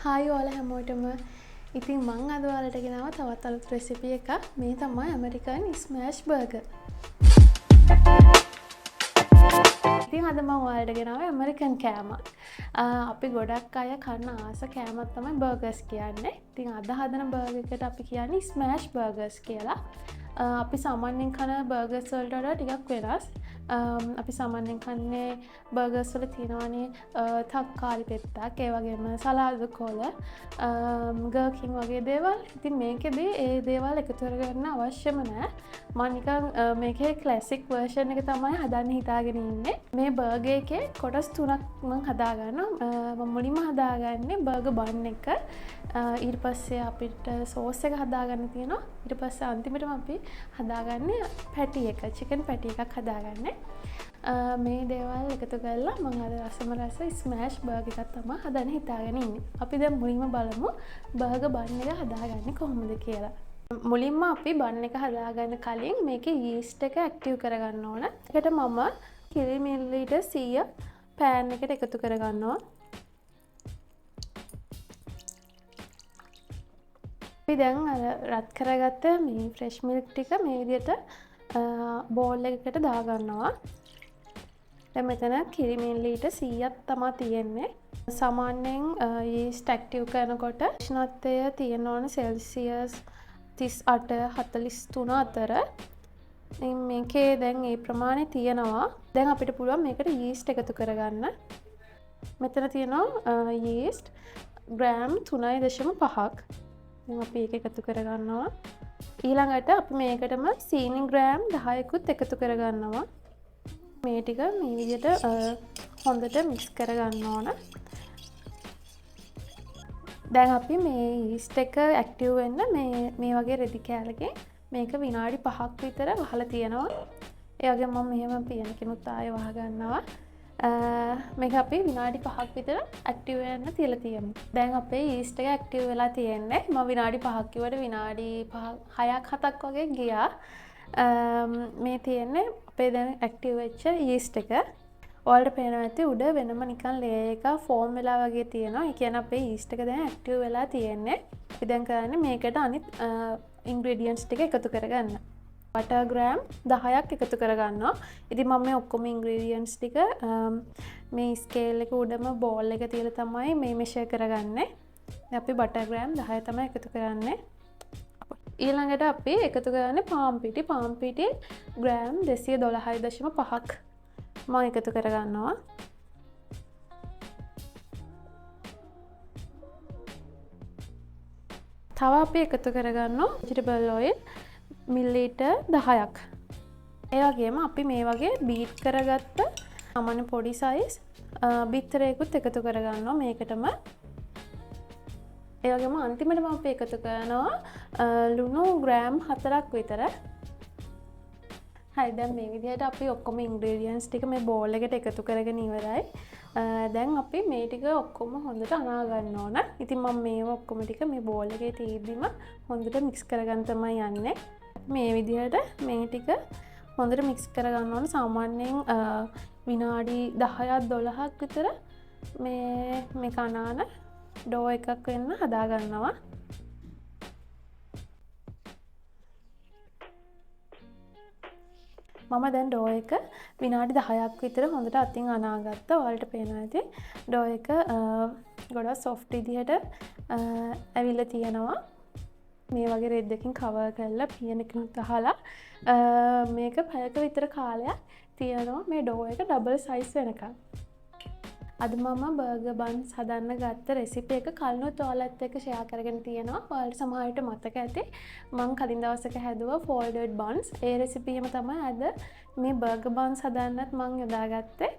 Hi ඔයාලා හැමෝටම. ඉතින් මං අද ඔයාලට ගෙනාවා තවත් අලුත් රෙසිපි එකක්. මේ තමයි ඇමරිකන් ස්මෑෂ් බර්ගර්. ඉතින් අද මම ඔයාලට ගෙනාවේ ඇමරිකන් කෑමක්. අපි ගොඩක් අය කන්න ආස කෑමක් තමයි බර්ගර්ස් කියන්නේ. ඉතින් අද හදන බර්ගර් එකට අපි කියන්නේ ස්මෑෂ් බර්ගර්ස් කියලා. අපි සාමාන්‍යයෙන් කන බර්ගර්ස් වලට වඩා ටිකක් වෙනස්. අපි සාමාන්‍යයෙන් කන්නේ බර්ගර්ස් වල තියෙනවානේ තක්කාලි පෙත්තක්, ඒ වගේම සලාද කොළ, ගර්කින් වගේ දේවල්. ඉතින් මේකෙදී ඒ දේවල් එකතු කරගන්න අවශ්‍යම නැහැ. මම නිකන් මේකේ ක්ලාසික් වර්ෂන් එක තමයි හදන්න හිතාගෙන ඉන්නේ. මේ බර්ගර් එකේ කොටස් තුනක් මම හදාගන්නවා. මම මුලින්ම හදාගන්නේ බර්ගර් බන් එක. ඊට පස්සේ අපිට සෝස් එක හදාගන්න තියෙනවා. ඊට පස්සේ අන්තිමටම අපි හදාගන්නේ පැටි එක, චිකන් පැටි එකක් හදාගන්නේ. මේ දේවල් එකතු කරලා මම අද රසම රස ස්මෑෂ් බර්ගර් එකක් තමයි හදන්න හිතාගෙන ඉන්නේ. අපි දැන් මුලින්ම බලමු බර්ගර් බන් එක හදාගන්නේ කොහොමද කියලා. මුලින්ම අපි බන් එක හදාගන්න කලින් මේකේ යීස්ට් එක ඇක්ටිව් කරගන්න ඕන. ඒකට මම කිරි මිලිලීටර් 100 පෑන් එකට එකතු කරගන්නවා. අපි දැන් රත් කරගත්ත මේ ෆ්‍රෙෂ් මිල්ක් ටික මේ විදිහට බෝල් එකකට දාගන්නවා. දැන් මෙතන කිරි මිලිලීටර් 100ක් තමයි තියෙන්නේ. සාමාන්‍යයෙන් යීස්ට් ඇක්ටිව් කරනකොට උෂ්ණත්වය තියෙන්න ඕන සෙල්සියස් 38-43 අතර. මේකේ දැන් මේ ප්‍රමාණය තියෙනවා. දැන් අපිට පුළුවන් මේකට යීස්ට් එකතු කරගන්න. මෙතන තියෙනවා යීස්ට් ග්‍රෑම් 3.5ක්. දැන් අපි ඒක එකතු කරගන්නවා. ඊළඟට අපි මේකටම සීනි ග්‍රෑම් 10කුත් එකතු කරගන්නවා. මේ ටික මේ විදිහට හොඳට මික්ස් කරගන්න ඕන. දැන් අපි මේ යීස්ට් එක ඇක්ටිව් වෙන්න මේ වගේ රෙදි කෑල්ලකින් මේක විනාඩි 5ක් විතර වහලා තියෙනවා. ඒ වගේම මම මෙහෙම පියන කිනුත් ආයෙ වහ ගන්නවා. මේක අපි විනාඩි 5ක් විතර ඇක්ටිව් වෙන්න තියලා තියෙමු. දැන් අපේ යීස්ට් එක ඇක්ටිව් වෙලා තියෙන්නේ. මම විනාඩි 5ක් කිව්වට විනාඩි 6ක් 7ක් වගේ ගියා. මේ තියෙන්නේ අපේ දැන් ඇක්ටිව් වෙච්ච යීස්ට් එක. ඔයාලට පේනවා ඇති උඩ වෙනම නිකන් ලේයර් එක ෆෝම් වෙලා වගේ තියෙනවා. ඒ කියන්නේ අපේ යීස්ට් එක දැන් ඇක්ටිව් වෙලා තියෙන්නේ. අපි දැන් කරන්නේ මේකට අනිත් ඉන්ග්‍රීඩියන්ට්ස් ටික එකතු කරගන්න. බටර් ග්‍රෑම් 10ක් එකතු කරගන්නවා. ඉතින් මම මේ ඔක්කොම ඉන්ග්‍රීඩියන්ට්ස් ටික මේ ස්කේල් එක උඩම බෝල් එක තියලා තමයි මේ මෙෂර් කරගන්නේ. දැන් අපි බටර් ග්‍රෑම් 10 තමයි එකතු කරන්නේ. ඊළඟට අපි එකතු කරන්නේ පාන් පිටි. පාන් පිටි ග්‍රෑම් 212.5ක් මම එකතු කරගන්නවා. තව අපි එකතු කරගන්නවා vegetable oil මිලිලීටර් 10ක්. ඒ වගේම අපි මේ වගේ බීට් කරගත්ත සාමාන්‍ය පොඩි සයිස් බිත්තරයකුත් එකතු කරගන්නවා මේකටම. ඒ වගේම අන්තිමටම අපි එකතු කරනවා ලුණු ග්‍රෑම් 4ක් විතර. හරි, දැන් මේ විදිහට අපි ඔක්කොම ඉන්ග්‍රීඩියන්ට්ස් ටික මේ බෝල් එකට එකතු කරගෙන ඉවරයි. දැන් අපි මේ ටික ඔක්කොම හොඳට අනා ගන්න ඕන. ඉතින් මම මේව ඔක්කොම ටික මේ බෝල් එකේ තීද්දිම හොඳට මික්ස් කරගන්න තමයි යන්නේ. මේ විදිහට මේ ටික හොඳට මික්ස් කරගන්න ඕන. සාමාන්‍යයෙන් විනාඩි 10ක් 12ක් විතර මේ කනාන ඩෝ එකක් වෙන්න හදා ගන්නවා. මම දැන් ඩෝ එක විනාඩි 10ක් විතර හොඳට අතින් අනාගත්තා. ඔයාලට පේනවා ඇති ඩෝ එක ගොඩක් සොෆ්ට් විදිහට ඇවිල්ලා තියෙනවා. මේ වගේ රෙද්දකින් කවර් කරලා පියන එකකට අහලා මේක පැයක විතර කාලයක් තියෙනවා මේ ඩෝ එක ඩබල් සයිස් වෙනකන්. අද මම බර්ගර් බන්ස් හදන්න ගත්ත රෙසිපි එක කලිනුත් ඔයාලත් එක්ක ෂෙයා කරගෙන තියෙනවා. ඔයාලට සමහරවිට මතක ඇති මම කලින් දවසක හැදුවා folded buns. ඒ රෙසිපියම තමයි අද මේ බර්ගර් බන්ස් හදන්නත් මම යොදාගත්තේ.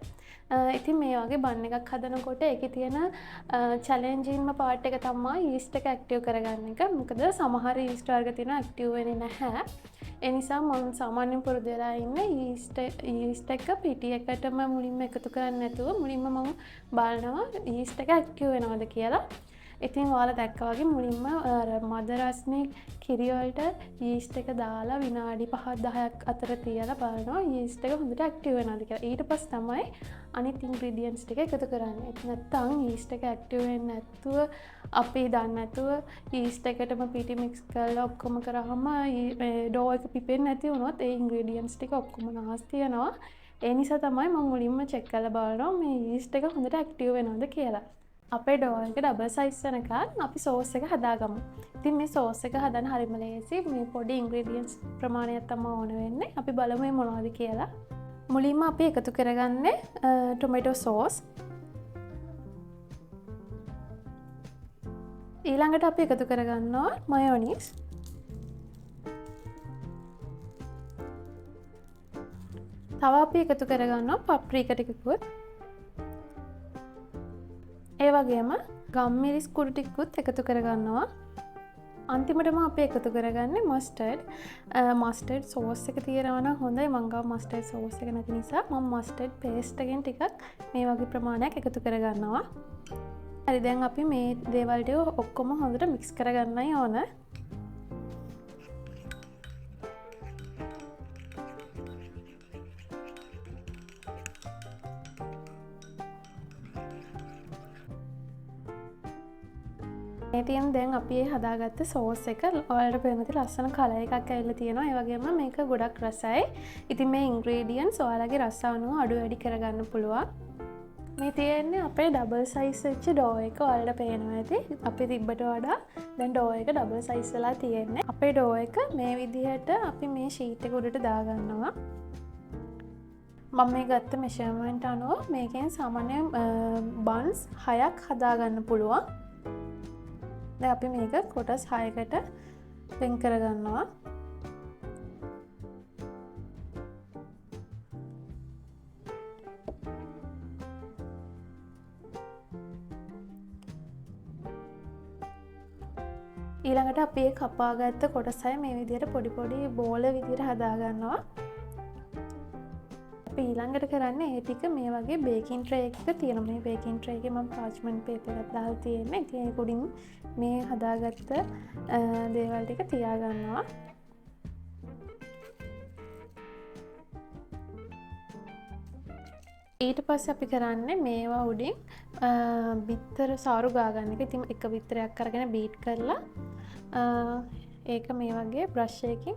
ඉතින් මේ වගේ බන් එකක් හදනකොට ඒකේ තියෙන චැලෙන්ජින්ම පාර්ට් එක තමයි යීස්ට් එක ඇක්ටිව් කරගන්න එක. මොකද සමහර යීස්ට් වර්ග තියෙනවා ඇක්ටිව් වෙන්නේ නැහැ. ඒ නිසා මම සාමාන්‍යයෙන් පුරුදු වෙලා ඉන්නේ යීස්ට් එක පිටි එකටම මුලින්ම එකතු කරන්නේ නැතුව මුලින්ම මම බලනවා යීස්ට් එක ඇක්ටිව් වෙනවද කියලා. ඉතින් ඔයාලා දැක්කා වගේ මුලින්ම මද රස්නේ කිරි වලට යීස්ට් එක දාලා විනාඩි 5-10ක් අතර තියලා බලනවා යීස්ට් එක හොඳට ඇක්ටිව් වෙනවද කියලා. ඊට පස්සේ තමයි අනිත් ඉන්ග්‍රීඩියන්ට්ස් ටික එකතු කරන්නේ. නැත්නම් යීස්ට් එක ඇක්ටිව් වෙන්නේ නැතුව අපි දන්නේ නැතුව යීස්ට් එකටම පිටි මික්ස් කරලා ඔක්කොම කරාම ඩෝ එක පිපෙන්නේ නැති වුණොත් ඒ ඉන්ග්‍රීඩියන්ට්ස් ටික ඔක්කොම නාස්ති වෙනවා. ඒ නිසා තමයි මම මුලින්ම චෙක් කරලා බලනවා මේ යීස්ට් එක හොඳට ඇක්ටිව් වෙනවද කියලා. අපේ ඩෝ එක ඩබල් සයිස් වෙනකන් අපි සෝස් එක හදාගමු. ඉතින් මේ සෝස් එක හදන්න හරිම ලේසි. මේ පොඩි ඉන්ග්‍රීඩියන්ට්ස් ප්‍රමාණයක් තමයි ඕන වෙන්නේ. අපි බලමු මේ මොනවද කියලා. මුලින්ම අපි එකතු කරගන්නේ ටොමැටෝ සෝස්. ඊළඟට අපි එකතු කරගන්නවා මයෝනීස්. තව අපි එකතු කරගන්නවා පප්‍රිකා ටිකකුත්. ඒ වගේම ගම්මිරිස් කුඩු ටිකකුත් එකතු කරගන්නවා. අන්තිමටම අපි එකතු කරගන්නේ මස්ටර්ඩ්. මස්ටර්ඩ් සෝස් එක තියෙනවා නම් හොඳයි. මං ගාව මස්ටර්ඩ් සෝස් එක නැති නිසා මම මස්ටර්ඩ් පේස්ට් එකෙන් ටිකක් මේ වගේ ප්‍රමාණයක් එකතු කරගන්නවා. හරි දැන් අපි මේ දේවල් ටික ඔක්කොම හොඳට මික්ස් කරගන්නයි ඕන. ඉතින් දැන් අපි හදාගත්ත සෝස් එක ඔයාලට පේන විදිහට ලස්සන කලර් එකක් ඇවිල්ලා තියෙනවා. ඒ වගේම මේක ගොඩක් රසයි. ඉතින් මේ ඉන්ග්‍රීඩියන්ට්ස් ඔයාලගේ රස අනුව අඩු වැඩි කරගන්න පුළුවන්. මේ තියෙන්නේ අපේ ඩබල් සයිස් වෙච්ච ඩෝ එක. ඔයාලට පේනවා ඇති. අපි තිබ්බට වඩා දැන් ඩෝ එක ඩබල් සයිස් වෙලා තියෙන්නේ. අපේ ඩෝ එක මේ විදිහට අපි මේ ෂීට් එක උඩට දාගන්නවා. මම මේ ගත්ත මෙෂර්මන්ට් අනුව මේකෙන් සාමාන්‍යයෙන් බන්ස් 6ක් හදාගන්න පුළුවන්. දැන් අපි මේක කොටස් 6කට වෙන් කරගන්නවා. ඊළඟට අපි මේ කපාගත්ත කොටස් 6 මේ විදිහට පොඩි පොඩි බෝල විදිහට හදාගන්නවා. අපි ඊළඟට කරන්නේ ඒ ටික මේ වගේ බේකින් ට්‍රේ එකක තියෙනවා. මේ බේකින් ට්‍රේ එකේ මම පාර්ච්මන්ට් පේපර් එකක් දාලා තියෙන්නේ. ඉතින් ඒක උඩින් මේ හදාගත්ත දේවල් ටික තියාගන්නවා. ඊට පස්සේ අපි කරන්නේ මේවා උඩින් බිත්තර සාරු ගාගන්න එක. ඉතින් එක බිත්තරයක් අරගෙන බීට් කරලා ඒක මේ වගේ බ්‍රෂ් එකකින්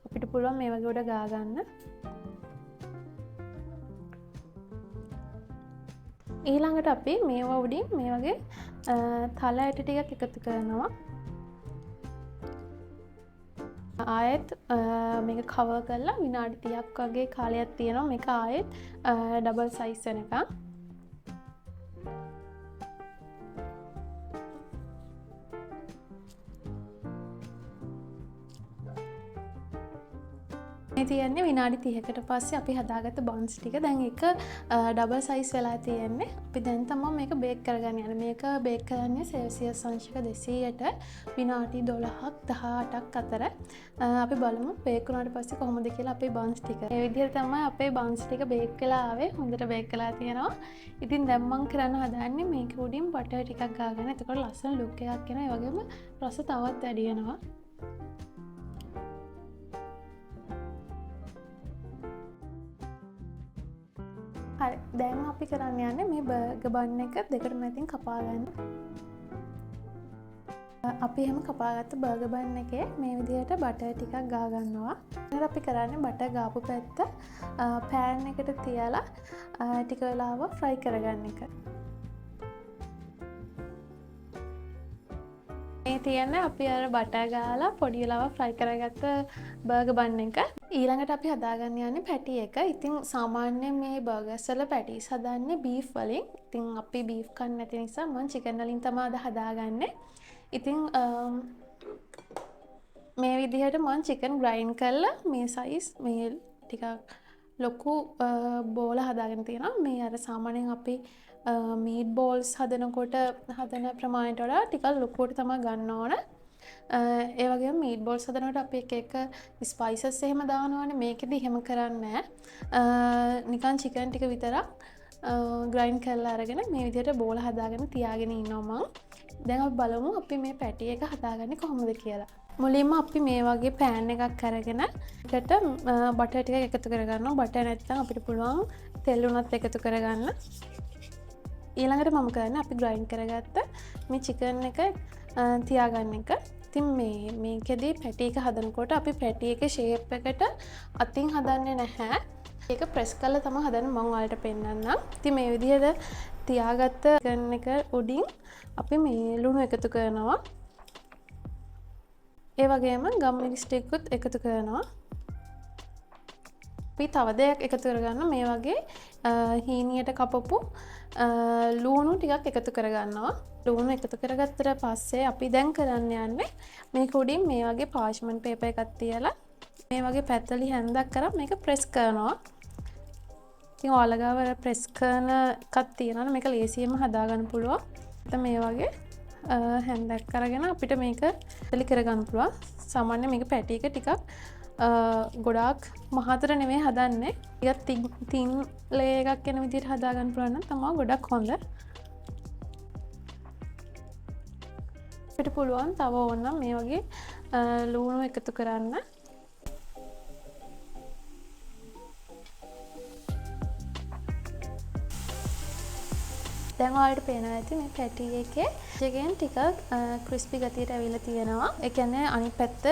අපිට පුළුවන් මේ වගේ උඩ ගාගන්න. ඊළඟට අපි මේවා උඩින් මේ වගේ තල ඇට ටිකක් එකතු කරනවා. ආයෙත් මේක කවර් කරලා විනාඩි 30ක් වගේ කාලයක් තියෙනවා. මේක ආයෙත් ඩබල් සයිස් වෙනකන්. මේ තියන්නේ විනාඩි 30කට පස්සේ අපි හදාගත්ත බන්ස් ටික. දැන් ඒක ඩබල් සයිස් වෙලා තියෙන්නේ. අපි දැන් තමයි මේක බේක් කරගන්න යන්නේ. මේක බේක් කරන්නේ සෙල්සියස් අංශක 200ට විනාඩි 12ක් 18ක් අතර. අපි බලමු බේක් වුණාට පස්සේ කොහොමද කියලා අපේ බන්ස් ටික. මේ විදිහට තමයි අපේ බන්ස් ටික බේක් වෙලා ආවේ. හොඳට බේක් වෙලා තියෙනවා. ඉතින් දැන් මම කරන්න හදන්නේ මේක උඩින් බටර් ටිකක් ගාගෙන. එතකොට ලස්සන ලුක් එකක් එනවා. ඒ වගේම රස තවත් වැඩි වෙනවා. හරි දැන් අපි කරන්න යන්නේ මේ බර්ගර් බන් එක දෙකට මැදින් කපා ගන්න. අපි එහෙම කපාගත්ත බර්ගර් බන් එකේ මේ විදිහට බටර් ටිකක් ගා ගන්නවා. ඊට අපි කරන්නේ බටර් ගාපු පැත්ත පෑන් එකට තියලා ටික වෙලාවක් ෆ්‍රයි කරගන්න එක. මේ තියන්නේ අපි අර බටර් ගාලා පොඩි වෙලාවක් ෆ්‍රයි කරගත්ත බර්ගර් බන් එක. ඊළඟට අපි හදාගන්න යන්නේ පැටි එක. ඉතින් සාමාන්‍යයෙන් මේ බර්ගර්ස් වල පැටිස් හදන්නේ බීෆ් වලින්. ඉතින් අපි බීෆ් කන්නේ නැති නිසා මම චිකන් වලින් තමයි අද හදාගන්නේ. ඉතින් මේ විදිහට මම චිකන් ග්‍රයින්ඩ් කරලා මේ සයිස් මේ ටිකක් ලොකු බෝල හදාගෙන තියෙනවා. මේ අර සාමාන්‍යයෙන් අපි මීට් බෝල්ස් හදනකොට හදන ප්‍රමාණයට වඩා ටිකක් ලොකුවට තමයි ගන්න ඕන. ඒ වගේම මීට් බෝල්ස් හදනකොට අපි එක ස්පයිසස් එහෙම දානවනේ. මේකෙදි එහෙම කරන්නේ නැහැ. නිකන් චිකන් ටික විතරක් ග්‍රයින්ඩ් කරලා අරගෙන මේ විදිහට බෝල හදාගෙන තියාගෙන ඉන්නවා මම. දැන් අපි බලමු අපි මේ පැටි එක හදාගන්නේ කොහොමද කියලා. මුලින්ම අපි මේ වගේ පෑන් එකක් අරගෙන එකට බටර් ටික එකතු කරගන්නවා. බටර් නැත්නම් අපිට පුළුවන් තෙල් උනත් එකතු කරගන්න. ඊළඟට මම කරන්නේ අපි ග්‍රයින්ඩ් කරගත්ත මේ චිකන් එක තියාගන්න එක. ඉතින් මේකෙදී පැටි එක හදනකොට අපි පැටි එකේ ෂේප් එකට අතින් හදන්නේ නැහැ. ඒක ප්‍රෙස් කරලා තමයි හදන්නේ. මම ඔයාලට පෙන්නන්නම්. ඉතින් මේ විදිහට තියාගත්ත චිකන් එක උඩින් අපි මේ ලුණු එකතු කරනවා. ඒ වගේම ගම් මිරිස් ටිකකුත් එකතු කරනවා. අපි තව දෙයක් එකතු කරගන්න මේ වගේ හීනියට කපපු ලුණු ටිකක් එකතු කරගන්නවා. ලුණු එකතු කරගත්තට පස්සේ අපි දැන් කරන්න යන්නේ මේක උඩින් මේ වගේ පාර්ච්මන්ට් පේපර් එකක් තියලා මේ වගේ පැත්තලි හැන්දක් කරන් මේක ප්‍රෙස් කරනවා. ඉතින් ඔයාලා ගාව ප්‍රෙස් කරන එකක් තියෙනවා මේක ලේසියෙන්ම හදාගන්න පුළුවන්. නැත්නම් මේ වගේ හැන්දක් අරගෙන අපිට මේක පැත්තලි කරගන්න පුළුවන්. සාමාන්‍ය මේක පැටි එක ටිකක් ගොඩාක් මහතර නෙමෙයි හදන්නේ. ටිකක් තින් ලේ එකක් වෙන විදිහට හදාගන්න පුළුවන් නම් තමයි ගොඩක් හොඳ. අපිට පුළුවන් තව ඕනනම් මේ වගේ ලුණු එකතු කරන්න. දැන් ඔයාලට පේනවා ඇති මේ පැටි එකේ එකෙන් ටිකක් ක්‍රිස්පි ගතියට ඇවිල්ලා තියෙනවා. ඒ කියන්නේ අනිත් පැත්ත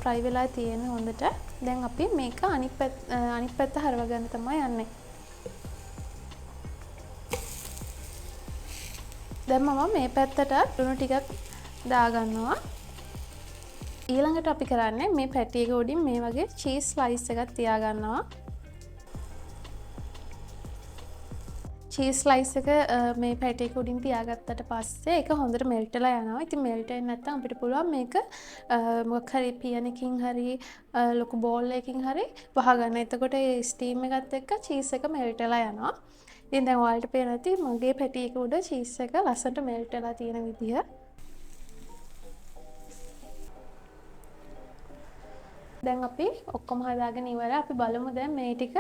ෆ්‍රයි වෙලා තියෙන්නේ හොඳට. දැන් අපි මේක අනිත් පැත්ත හරව ගන්න තමයි යන්නේ. දැන් මම මේ පැත්තට ලුණු ටිකක් දාගන්නවා. ඊළඟට අපි කරන්නේ මේ පැටි එක උඩින් මේ වගේ චීස් ස්ලයිස් එකක් තියාගන්නවා. චීස් ස්ලයිස් එක මේ පැටි එක උඩින් තියාගත්තට පස්සේ ඒක හොඳට මෙල්ට් වෙලා යනවා. ඉතින් මෙල්ට් වෙන්නේ නැත්නම් අපිට පුළුවන් මේක මොකක් හරි පියන් එකකින් හරි ලොකු බෝල් එකකින් හරි වහගන්න. එතකොට ඒ ස්ටීම් එකත් එක්ක චීස් එක මෙල්ට් වෙලා යනවා. ඉතින් දැන් ඔයාලට පේනවා ඇති මගේ පැටි එක උඩ චීස් එක ලස්සනට මෙල්ට් වෙලා තියෙන විදිහ. දැන් අපි ඔක්කොම හදාගෙන ඉවරයි. අපි බලමු දැන් මේ ටික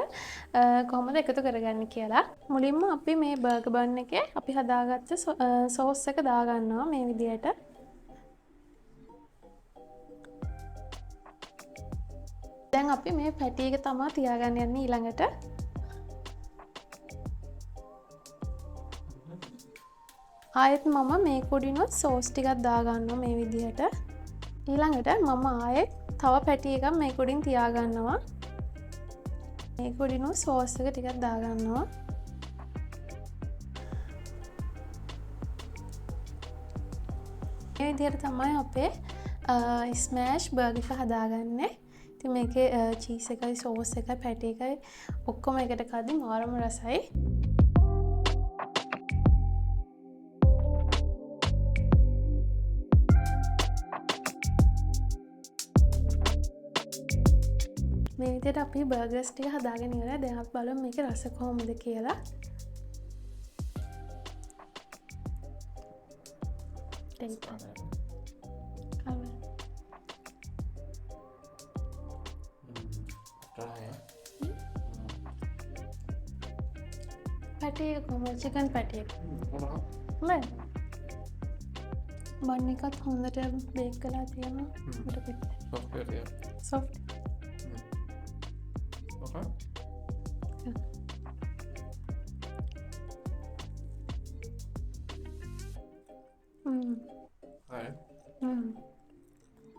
කොහොමද එකතු කරගන්නේ කියලා. මුලින්ම අපි මේ බර්ගර් බන් එකේ අපි හදාගත්ත සෝස් එක දාගන්නවා මේ විදිහට. දැන් අපි මේ පැටි එක තමයි තියාගන්න යන්නේ ඊළඟට. ආයෙත් මම මේ කුඩිනොත් සෝස් ටිකක් දාගන්නවා මේ විදිහට. ඊළඟට මම ආයෙත් තව පැටි එකක් මේක උඩින් තියාගන්නවා. මේක උඩින් සෝස් එක ටිකක් දාගන්නවා. මේ විදිහට තමයි අපේ ස්මෑෂ් බර්ගර් එක හදාගන්නේ. ඉතින් මේකේ චීස් එකයි සෝස් එකයි පැටි එකයි ඔක්කොම එකට කද්දි මාරම රසයි. මේ විදිහට අපි බර්ගර්ස් ටික හදාගෙන ඉවරයි. දැන් අපි බලමු මේකේ රස කොහොමද කියලා. පැටි එක කොහොමද? චිකන් පැටි එක. හොඳයි. බන් එකත් හොඳට බේක් කරලා තියෙනවා. සොෆ්ට්.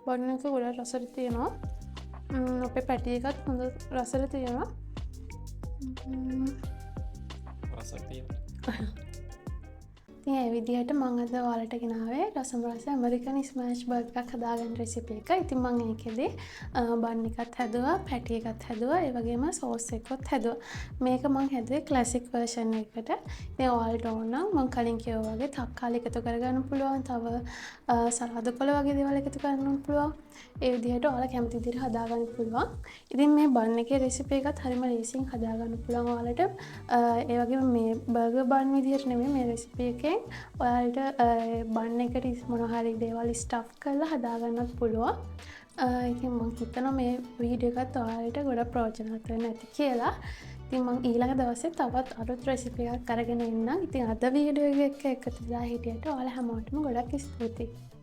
බන් එක ගොඩක් රසට තියෙනවා. අපේ පැටි එකත් හොඳ රසට තියෙනවා. ඉතින් ඒ විදිහට මම අද ඔයාලට ගෙනාවේ රසම රස ඇමරිකන් ස්මෑෂ් බර්ගර් එකක් හදාගන්න රෙසිපි එක. ඉතින් මම ඒකෙදී බන් එකත් හැදුවා, පැටි එකත් හැදුවා, ඒ වගේම සෝස් එකත් හැදුවා. මේක මම හැදුවේ ක්ලාසික් වර්ෂන් එකකට. ඉතින් ඔයාලට ඕන නම් මම කලින් කිව්වා වගේ තක්කාලි එකතු කරගන්න පුළුවන්, තව සලාද කොළ වගේ දේවල් එකතු කරගන්න පුළුවන්. ඒ විදිහට ඔයාලා කැමති විදිහට හදාගන්න පුළුවන්. ඉතින් මේ බන් එකේ රෙසිපි එකත් හරිම ලේසියෙන් හදාගන්න පුළුවන් ඔයාලට. ඒ වගේම මේ බර්ගර් බන් විදිහට නෙමෙයි මේ රෙසිපි එකෙන් ඔයාලට බන් එකට මොනවා හරි දේවල් ස්ටෆ් කරලා හදාගන්නත් පුළුවන්. ඉතින් මම හිතනවා මේ වීඩියෝ එකත් ඔයාලට ගොඩක් ප්‍රයෝජනවත් වෙන්න ඇති කියලා. ඉතින් මං ඊළඟ දවසේ තවත් අලුත් රෙසිපියක් අරගෙන එන්නම්. ඉතින් අද වීඩියෝ එක එකතුලා හිටියට ඔයාලා හැමෝටම ගොඩක් ස්තුතියි.